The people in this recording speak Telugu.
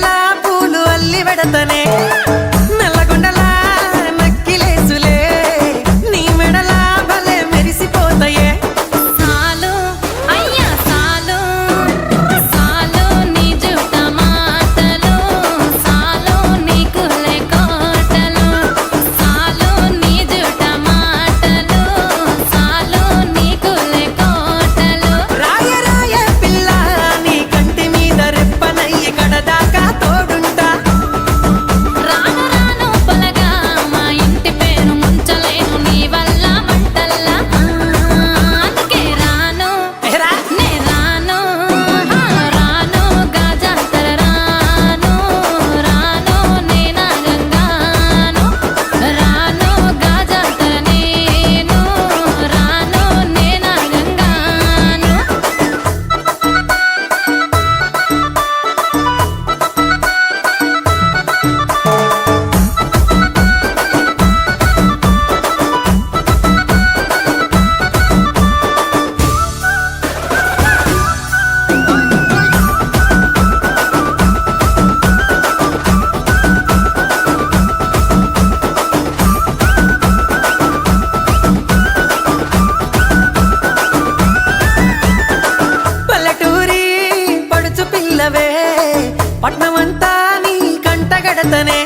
గుండెల పూలు అల్లి వెడతనే నల్లగొండల నక్కిలేసులే నీ మెడల భలే మెరిసిపోతాయే సాలు అయ్యా సాలు సాలు నీ జుట్ట మాటలు సాలు నీ కులే కోటలు సాలు నీ జుట్ట మాటలు సాలు నీ కులే కోటలు రాయ రాయ పిల్ల నీ కంటి మీద రెప్పనయ్యి కడదాకా తోడుంటా రాను రాను పొలగా మా ఇంటి పేరు ముంచలేను నీ వల్ల మంటల్లా అందుకే రాను ఎహరా నే రాను రాను గాజాతర రాను రాను నే నాగంగాను రాను గాజాతర నేను రాను నే నాగంగాను పల్లెటూరి పడుచు పిల్లవే పట్నమంతా నీ కంటగడతనే